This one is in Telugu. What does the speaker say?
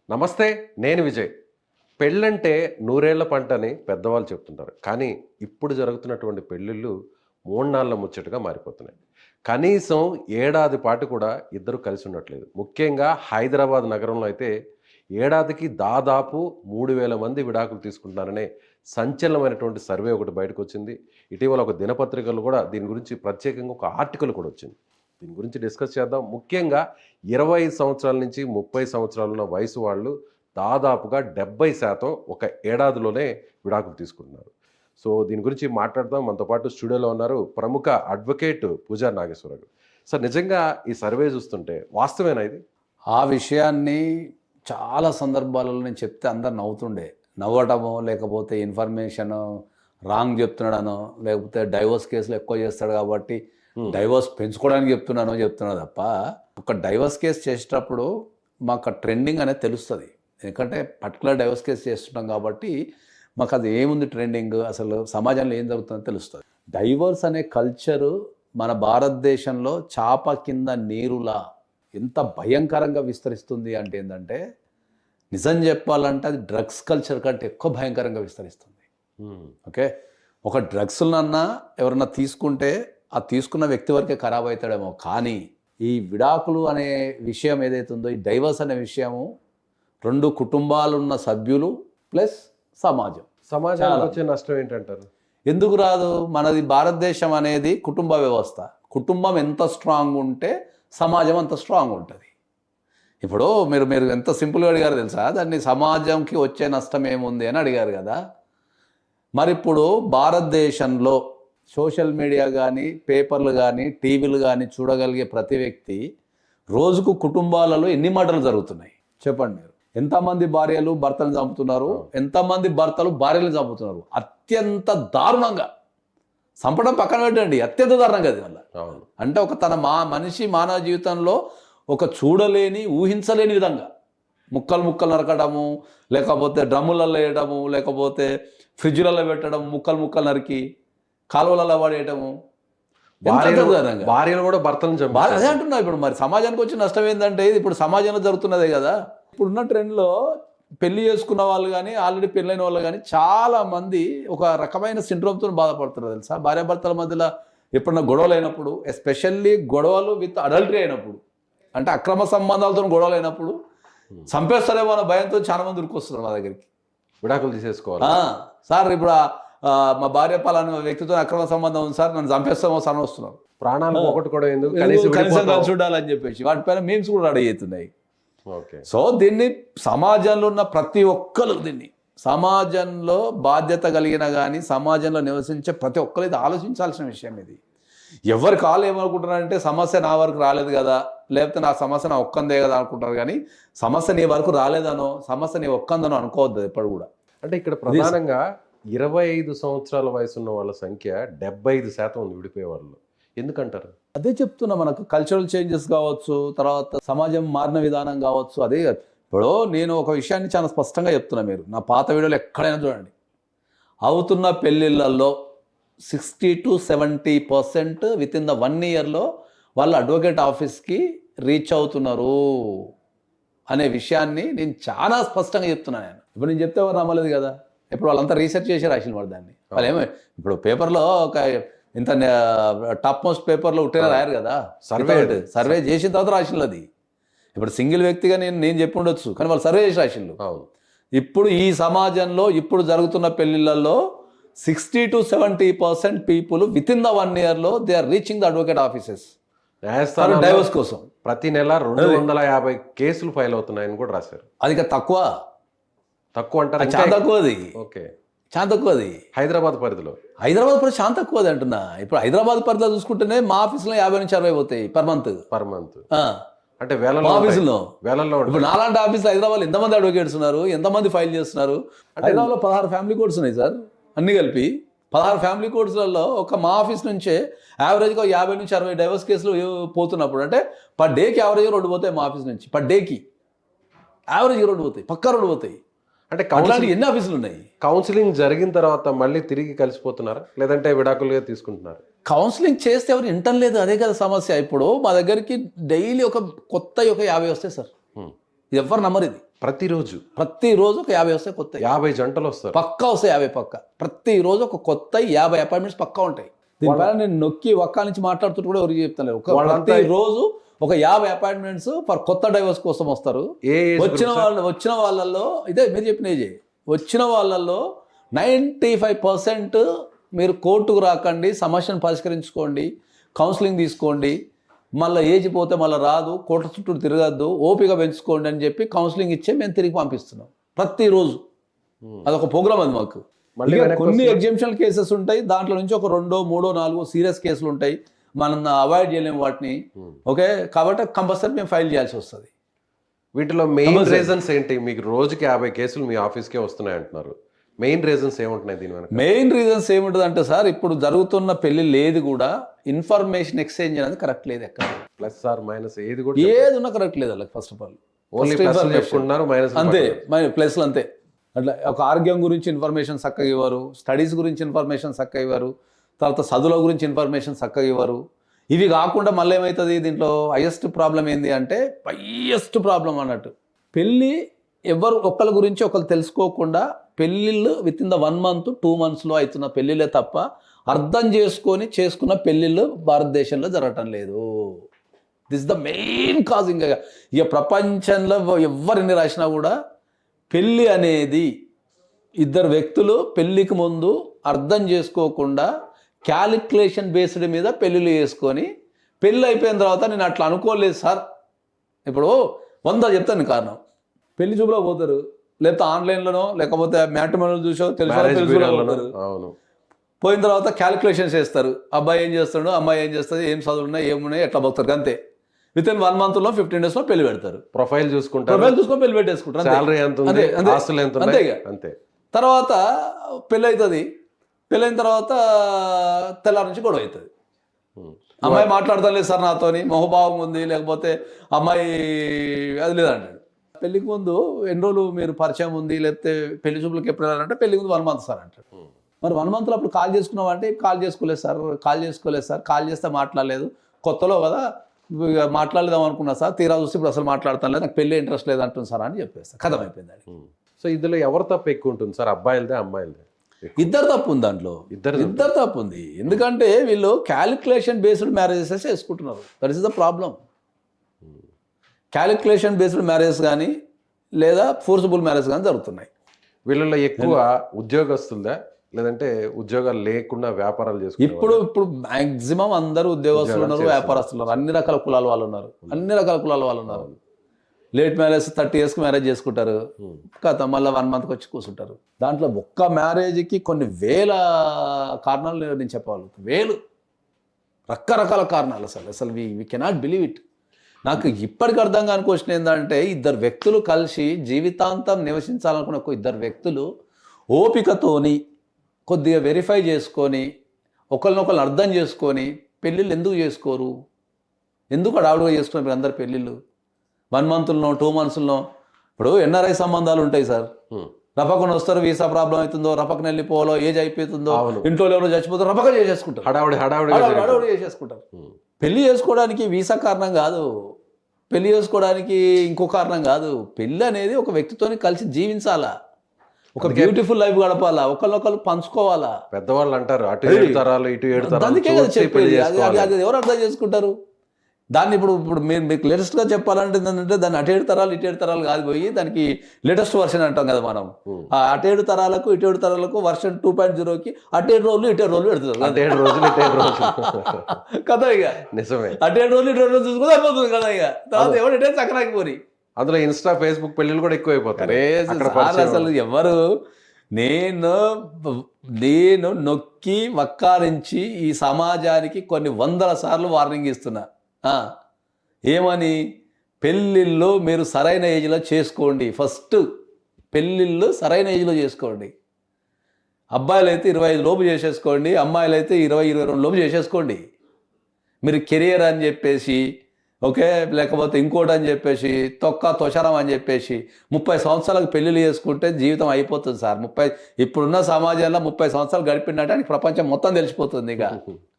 నమస్తే. నేను విజయ్. పెళ్ళంటే నూరేళ్ల పంటని పెద్దవాళ్ళు చెప్తుంటారు. కానీ ఇప్పుడు జరుగుతున్నటువంటి పెళ్ళిళ్ళు మూడు ముచ్చటగా మారిపోతున్నాయి. కనీసం ఏడాది పాటు కూడా ఇద్దరు కలిసి ఉండట్లేదు. ముఖ్యంగా హైదరాబాద్ నగరంలో అయితే ఏడాదికి దాదాపు 3000 మంది విడాకులు తీసుకుంటున్నారనే సంచలనమైనటువంటి సర్వే ఒకటి బయటకొచ్చింది. ఇటీవల ఒక దినపత్రికలో కూడా దీని గురించి ప్రత్యేకంగా ఒక ఆర్టికల్ కూడా వచ్చింది. దీని గురించి డిస్కస్ చేద్దాం. ముఖ్యంగా 20 సంవత్సరాల నుంచి 30 సంవత్సరాలున్న వయసు వాళ్ళు దాదాపుగా 70% ఒక ఏడాదిలోనే విడాకులు తీసుకుంటున్నారు. సో దీని గురించి మాట్లాడదాం. మనతో పాటు స్టూడియోలో ఉన్నారు ప్రముఖ అడ్వకేట్ పూజారి నాగేశ్వరరావు గారు. సార్, నిజంగా ఈ సర్వే చూస్తుంటే వాస్తవేనా ఇది? ఆ విషయాన్ని చాలా సందర్భాలలో నేను చెప్తే అందరు నవ్వుతుండే, నవ్వటమో లేకపోతే ఇన్ఫర్మేషన్ రాంగ్ చెప్తున్నాడనో లేకపోతే డైవర్స్ కేసులు ఎక్కువ చేస్తాడు కాబట్టి డైవర్స్ పెంచుకోవడానికి చెప్తున్నా తప్ప ఒక డైవర్స్ కేసు చేసేటప్పుడు మాకు ట్రెండింగ్ అనేది తెలుస్తుంది. ఎందుకంటే పర్టికులర్ డైవర్స్ కేసు చేస్తున్నాం కాబట్టి మాకు అది ఏముంది ట్రెండింగ్, అసలు సమాజంలో ఏం జరుగుతుందో తెలుస్తుంది. డైవర్స్ అనే కల్చరు మన భారతదేశంలో చాప కింద నీరులా ఎంత భయంకరంగా విస్తరిస్తుంది అంటే ఏంటంటే, నిజం చెప్పాలంటే అది డ్రగ్స్ కల్చర్ కంటే ఎక్కువ భయంకరంగా విస్తరిస్తుంది. ఓకే, ఒక డ్రగ్స్లన్నా ఎవరన్నా తీసుకుంటే ఆ తీసుకున్న వ్యక్తి వరకే ఖరాబ్ అవుతాడేమో, కానీ ఈ విడాకులు అనే విషయం ఏదైతే ఉందో, ఈ డైవర్స్ అనే విషయము రెండు కుటుంబాలున్న సభ్యులు ప్లస్ సమాజానికి వచ్చే నష్టం ఏంటంటారు? ఎందుకు రాదు? మనది భారతదేశం అనేది కుటుంబ వ్యవస్థ. కుటుంబం ఎంత స్ట్రాంగ్ ఉంటే సమాజం అంత స్ట్రాంగ్ ఉంటుంది. ఇప్పుడు మీరు ఎంత సింపుల్గా అడిగారు తెలుసా, దాన్ని సమాజంకి వచ్చే నష్టం ఏముంది అని అడిగారు కదా. మరి ఇప్పుడు భారతదేశంలో సోషల్ మీడియా కానీ పేపర్లు కానీ టీవీలు కానీ చూడగలిగే ప్రతి వ్యక్తి రోజుకు కుటుంబాలలో ఎన్ని మర్డర్లు జరుగుతున్నాయి చెప్పండి మీరు. ఎంతమంది భార్యలు భర్తలు చంపుతున్నారు, ఎంతమంది భర్తలు భార్యలు చంపుతున్నారు. అత్యంత దారుణంగా చంపడం పక్కన పెట్టండి, అత్యంత దారుణంగా అది వల్ల. అంటే ఒక మనిషి మానవ జీవితంలో ఒక చూడలేని ఊహించలేని విధంగా ముక్కలు నరకడము, లేకపోతే డ్రమ్ములలో వేయడము, లేకపోతే ఫ్రిడ్జ్లలో పెట్టడం, ముక్కలు నరికి కాలువలలో పడేయటము, భార్యలు కూడా భర్తలను చంపారు. అదే అంటున్నా. ఇప్పుడు మరి సమాజానికి వచ్చే నష్టం ఏంటంటే, ఇది ఇప్పుడు సమాజంలో జరుగుతున్నదే కదా. ఇప్పుడున్న ట్రెండ్లో పెళ్లి చేసుకున్న వాళ్ళు కానీ ఆల్రెడీ పెళ్ళైన వాళ్ళు కానీ చాలా మంది ఒక రకమైన సిండ్రోమ్తో బాధపడుతున్నారు తెలుసా. భార్యాభర్తల మధ్యలో ఎప్పుడన్నా గొడవలు అయినప్పుడు, ఎస్పెషల్లీ గొడవలు విత్ అడల్టరీ అయినప్పుడు, అంటే అక్రమ సంబంధాలతో గొడవలు అయినప్పుడు చంపేస్తారేమో అన్న భయంతో చాలా మంది ఉరికొస్తున్నారు మా దగ్గరికి. విడాకులు తీసేసుకోవాలి సార్, ఇప్పుడు మా భార్య పలానా వ్యక్తితో అక్రమ సంబంధం ఉంది సార్, నన్ను చంపేస్తామో సార్ వస్తున్నారు. ప్రాణాలు పోగొట్టుకోవడం ఎందుకు, కనీసం కలిసి ఉండాలని చెప్పేసి వాటిపైన మీమ్స్ కూడా రెడీ అవుతున్నాయి. సో దీన్ని సమాజంలో ఉన్న ప్రతి ఒక్కరు, దీన్ని సమాజంలో బాధ్యత కలిగిన కానీ సమాజంలో నివసించే ప్రతి ఒక్కరు ఇది ఆలోచించాల్సిన విషయం. ఇది ఎవరి కాలు ఏమనుకుంటున్నారంటే, సమస్య నా వరకు రాలేదు కదా, లేకపోతే నా సమస్య నా ఒక్కందే కదా అనుకుంటారు. కానీ సమస్య నీ వరకు రాలేదనో, సమస్య నీ ఒక్కందనో అనుకోవద్దు ఎప్పుడు కూడా. అంటే ఇక్కడ ప్రధానంగా 25 సంవత్సరాల వయసు ఉన్న వాళ్ళ సంఖ్య 75% ఉంది విడిపోయే వాళ్ళు. ఎందుకంటారు? అదే చెప్తున్నా, మనకు కల్చరల్ చేంజెస్ కావచ్చు, తర్వాత సమాజం మారిన విధానం కావచ్చు. అదే ఇప్పుడు నేను ఒక విషయాన్ని చాలా స్పష్టంగా చెప్తున్నా. మీరు నా పాత వీడియోలు ఎక్కడైనా చూడండి, అవుతున్న పెళ్ళిళ్ళల్లో 60 to 70% విత్ ఇన్ ద 1 yearలో వాళ్ళు అడ్వకేట్ ఆఫీస్కి రీచ్ అవుతున్నారు అనే విషయాన్ని నేను చాలా స్పష్టంగా చెప్తున్నాను. ఇప్పుడు నేను చెప్తే ఎవరు నమ్మలేదు కదా. ఇప్పుడు వాళ్ళంతా రీసెర్చ్ చేసి రాసిన వాడు దాన్ని. వాళ్ళు ఏమో ఇప్పుడు పేపర్లో ఒక ఇంత టాప్ మోస్ట్ పేపర్లో ఉట్టిన రాయారు కదా, సర్వే చేసిన తర్వాత రాసినది. అది ఇప్పుడు సింగిల్ వ్యక్తిగా నేను చెప్పి ఉండొచ్చు, కానీ వాళ్ళు సర్వే చేసి రాసిళ్ళు. ఇప్పుడు ఈ సమాజంలో ఇప్పుడు జరుగుతున్న పెళ్లిళ్ళల్లో 60 to 70% people with in the 1 yearలో they are reaching the advocate offices divorce కోసం. ప్రతి నెల 250 కేసులు ఫైల్ అవుతున్నాయని కూడా రాశారు. అది తక్కువ అంటారు. చాలా తక్కువ అది. ఓకే, చాలా తక్కువ అది. హైదరాబాద్ పరిధిలో చాలా తక్కువ అది అంటున్నా. ఇప్పుడు హైదరాబాద్ పరిధిలో చూసుకుంటేనే మా ఆఫీసులో 50 నుంచి 60 పోతాయి పర్ మంత్. అంటే ఆఫీసులో ఇప్పుడు నాలాంటి ఆఫీసులో హైదరాబాద్ ఎంతమంది అడ్వకేట్స్ ఉన్నారు, ఎంతమంది ఫైల్ చేస్తున్నారు. హైదరాబాద్లో 16 ఫ్యామిలీ కోర్ట్స్ ఉన్నాయి సార్, అన్ని కలిపి 16 ఫ్యామిలీ కోర్ట్స్లలో ఒక మా ఆఫీస్ నుంచే యావరేజ్గా 50 నుంచి 60 డైవర్స్ కేసులు పోతున్నప్పుడు, అంటే పర్ డేకి యావరేజ్ 2 పోతాయి మా ఆఫీస్ నుంచి. పర్ డేకి యావరేజ్ 2 పోతాయి, పక్కా 2 పోతాయి. అంటే ఎన్ని ఆఫీసులు ఉన్నాయి? కౌన్సిలింగ్ జరిగిన తర్వాత మళ్ళీ తిరిగి కలిసిపోతున్నారా, లేదంటే విడాకులుగా తీసుకుంటున్నారు? కౌన్సిలింగ్ చేస్తే ఎవరు వింటం లేదు, అదే కదా సమస్య. ఇప్పుడు మా దగ్గరికి డైలీ ఒక కొత్త 50 వస్తాయి సార్, ఇది ఎవరు నమ్మరు. ఇది ప్రతిరోజు ఒక 50 వస్తాయి కొత్త, 50 జంటలు వస్తారు. పక్కా వస్తాయి 50 పక్క. ప్రతిరోజు ఒక కొత్త 50 అపాయింట్మెంట్స్ పక్కా ఉంటాయి. దీనిపైన నేను నొక్కి ఒక్క నుంచి మాట్లాడుతుంటే కూడా ఎవరికి చెప్తాను. ప్రతిరోజు ఒక 50 అపాయింట్మెంట్స్ ఫర్ కొత్త డైవర్స్ కోసం వస్తారు. వచ్చిన వాళ్ళల్లో ఇదే మీరు చెప్పిన ఏజే, వచ్చిన వాళ్ళల్లో 95% మీరు కోర్టుకు రాకండి, సమస్యను పరిష్కరించుకోండి, కౌన్సిలింగ్ తీసుకోండి, మళ్ళీ ఏజ్ పోతే మళ్ళీ రాదు, కోర్టు చుట్టూ తిరగద్దు, ఓపిక పెంచుకోండి అని చెప్పి కౌన్సిలింగ్ ఇచ్చే మేము తిరిగి పంపిస్తున్నాం ప్రతిరోజు. అదొక ప్రోగ్రామ్ అది మాకు. కొన్ని ఎగ్జామ్షన్ కేసెస్ ఉంటాయి, దాంట్లో నుంచి ఒక 2, 3, 4 సీరియస్ కేసులు ఉంటాయి, మనం అవాయిడ్ చేయలేము వాటిని. ఓకే, కాబట్టి కంపల్సరీ మేము ఫైల్ చేయాల్సి వస్తుంది. వీటిలో మెయిన్ రీజన్స్ ఏంటి? మీకు రోజుకి 50 కేసులు మీ ఆఫీస్కే వస్తున్నాయి అంటున్నారు. మెయిన్ రీజన్స్ ఏముంటున్నాయి దీని వెనక? మెయిన్ రీజన్స్ ఏముంటుంది అంటే సార్, ఇప్పుడు జరుగుతున్న పెళ్లి లేదు కూడా ఇన్ఫర్మేషన్ ఎక్స్చేంజ్ అనేది కరెక్ట్ లేదు. ఎక్కడ ప్లస్ ఆర్ మైనస్ ఏది ఉన్నా కరెక్ట్ లేదు వాళ్ళకి. ఫస్ట్ ఆఫ్ ఆల్ అంతే, ప్లస్లు అంతే. అట్లా ఒక ఆరోగ్యం గురించి ఇన్ఫర్మేషన్ చక్కగా ఇవ్వరు, స్టడీస్ గురించి ఇన్ఫర్మేషన్ చక్కగా ఇవ్వరు, తర్వాత చదువుల గురించి ఇన్ఫర్మేషన్ చక్కగా ఇవ్వరు. ఇవి కాకుండా మళ్ళీ ఏమవుతుంది, దీంట్లో హైయెస్ట్ ప్రాబ్లం ఏంది అంటే, హైయెస్ట్ ప్రాబ్లం అన్నట్టు పెళ్ళి ఎవరు ఒకళ్ళ గురించి ఒకరు తెలుసుకోకుండా పెళ్ళిళ్ళు విత్ ఇన్ ద 1 month 2 monthsలో అవుతున్న పెళ్ళిళ్ళే తప్ప అర్థం చేసుకున్న పెళ్ళిళ్ళు భారతదేశంలో జరగటం లేదు. This the main cause. ఇక ప్రపంచంలో ఎవరిని రాసినా కూడా పెళ్ళి అనేది ఇద్దరు వ్యక్తులు పెళ్ళికి ముందు అర్థం చేసుకోకుండా క్యాలిక్యులేషన్ బేస్డ్ మీద పెళ్ళిళ్ళు చేసుకొని, పెళ్ళి అయిపోయిన తర్వాత నేను అట్లా అనుకోలేదు సార్, ఇప్పుడు 100 చెప్తాను కారణం. పెళ్లి చూపులో పోతారు, లేకపోతే ఆన్లైన్లోనో లేకపోతే మ్యాట్రిమోనియల్ చూసో తెలుసు, పోయిన తర్వాత క్యాలిక్యులేషన్స్ చేస్తారు. అబ్బాయి ఏం చేస్తాడు, అమ్మాయి ఏం చేస్తుంది, ఏం చదువున్నాయి, ఏమున్నాయి, ఎట్లా పోతారు, అంతే. విత్ ఇన్ 1 monthలో 15 daysలో పెళ్లి పెడతారు. ప్రొఫైల్ చూసుకొని పెళ్లి పెట్టేసుకుంటారు. అంతే. తర్వాత పెళ్ళి అవుతుంది. పెళ్ళైన తర్వాత తెల్లారి నుంచి గొడవ అవుతుంది. అమ్మాయి మాట్లాడతాం లేదు సార్ నాతోని, మొహభావం ఉంది, లేకపోతే అమ్మాయి అది లేదంటాడు. పెళ్లికి ముందు ఎన్ని రోజులు మీరు పరిచయం ఉంది, లేకపోతే పెళ్లి చూపులకు ఎప్పుడు వెళ్ళాలంటే పెళ్లికి ముందు 1 month సార్ అంటాడు. మరి 1 monthలో అప్పుడు కాల్ చేసుకున్నాం అంటే కాల్ చేసుకోలేదు సార్, కాల్ చేస్తే మాట్లాడలేదు, కొత్తలో కదా మాట్లాడలేదాం అనుకున్నా సార్, తీరా చూసి ఇప్పుడు అసలు మాట్లాడతాను లేదు, నాకు పెళ్లి ఇంట్రెస్ట్ లేదు అంటుంది సార్ అని చెప్పేస్తాను. కథం అయిపోయింది అది. సో ఇందులో ఎవరు తప్పు ఎక్కువ ఉంటుంది సార్, అబ్బాయిలదే అమ్మాయిలదే? ఇద్దరు తప్పు ఉంది దాంట్లో, ఇద్దరు తప్పు ఉంది. ఎందుకంటే వీళ్ళు క్యాలిక్యులేషన్ బేస్డ్ మ్యారేజెస్ చేసుకుంటున్నారు. That is the problem. Calculation based marriage కానీ లేదా ఫోర్సబుల్ మ్యారేజ్ కానీ జరుగుతున్నాయి. వీళ్ళలో ఎక్కువ ఉద్యోగస్తులదా, లేదంటే ఉద్యోగాలు లేకుండా వ్యాపారాలు చేసుకుంటారు? ఇప్పుడు మాక్సిమం అందరూ ఉద్యోగస్తులు ఉన్నారు, వ్యాపారస్తులు ఉన్నారు, అన్ని రకాల కులాల వాళ్ళు ఉన్నారు. లేట్ మ్యారేజ్ 30 yearsకి మ్యారేజ్ చేసుకుంటారు, కథ మళ్ళీ 1 monthకి వచ్చి కూర్చుంటారు. దాంట్లో ఒక్క మ్యారేజ్కి కొన్ని వేల కారణాలు నేను చెప్పగలుగుతాను, రకరకాల కారణాలు. అసలు వి కెనాట్ బిలీవ్ ఇట్. నాకు ఇప్పటికి అర్థం కాని క్వశ్చన్ ఏంటంటే, ఇద్దరు వ్యక్తులు కలిసి జీవితాంతం నివసించాలనుకున్న ఇద్దరు వ్యక్తులు ఓపికతోని కొద్దిగా వెరిఫై చేసుకొని ఒకరినొకరు అర్థం చేసుకొని పెళ్ళిళ్ళు ఎందుకు చేసుకోరు? ఎందుకు అడావుడుగా చేసుకున్నారు మీరు అందరు పెళ్ళిళ్ళు? 1 monthలో 2 monthsలో ఇప్పుడు ఎన్ఆర్ఐ సంబంధాలు ఉంటాయి సార్. రపకన వస్తారు, వీసా ప్రాబ్లం అవుతుందో, రపకన వెళ్ళిపోవాలో, ఏజ్ అయిపోతుందో, ఇంట్లో ఎవరో చచ్చిపోతారో రపక చేసేసుకుంటారు, హడావుడి చేసేసుకుంటారు. పెళ్లి చేసుకోవడానికి వీసా కారణం కాదు, పెళ్లి చేసుకోవడానికి ఇంకో కారణం కాదు. పెళ్ళి అనేది ఒక వ్యక్తితోని కలిసి జీవించాలా, ఒక బ్యూటిఫుల్ లైఫ్ గడపాలా, ఒకరినొకరు పంచుకోవాలా. పెద్దవాళ్ళు అంటారు అటు 7 తరాలు ఇటు 7 తరాలు. అందుకే కదా చెప్పేది. అది ఎవరు అర్థం చేసుకుంటారు దాన్ని? ఇప్పుడు మీకు లేటెస్ట్గా చెప్పాలంటే ఏంటంటే, దాన్ని అటు 7 తరాలు ఇటు 7 తరాలు కాదు పోయి దానికి లేటెస్ట్ వర్షన్ అంటాం కదా మనం. అటు 7 తరాలకు ఇటు 7 తరాలకు వర్షన్ 2.0కి అటు 7 రోజులు ఇటు 7 రోజులు పెడుతున్నారు కదా. ఇక నిజమే, అటు 7 రోజులు ఇటు 7 రోజులు చూసుకుంటే అయిపోతుంది కదా. ఇక తర్వాత ఎవరు ఇటే చక్కరాకి పోరి. అందులో ఇన్స్టా ఫేస్బుక్ పెళ్ళిళ్ళు కూడా ఎక్కువ అయిపోతాయి. అసలు ఎవరు నేను నొక్కి వక్కారించి ఈ సమాజానికి కొన్ని 100 సార్లు వార్నింగ్ ఇస్తున్నా. ఏమని? పెళ్ళిళ్ళు మీరు సరైన ఏజ్లో చేసుకోండి. ఫస్ట్ పెళ్ళిళ్ళు సరైన ఏజ్లో చేసుకోండి. అబ్బాయిలు అయితే 25 లోపు చేసేసుకోండి, అమ్మాయిలు అయితే 20-22 లోపు చేసేసుకోండి. మీరు కెరియర్ అని చెప్పేసి, ఓకే, లేకపోతే ఇంకోటి అని చెప్పేసి, తొషరం అని చెప్పేసి 30 సంవత్సరాలకు పెళ్ళిళ్ళు చేసుకుంటే జీవితం అయిపోతుంది సార్. ఇప్పుడున్న సమాజంలో 30 సంవత్సరాలు గడిపినట్టు ప్రపంచం మొత్తం తెలిసిపోతుంది. ఇక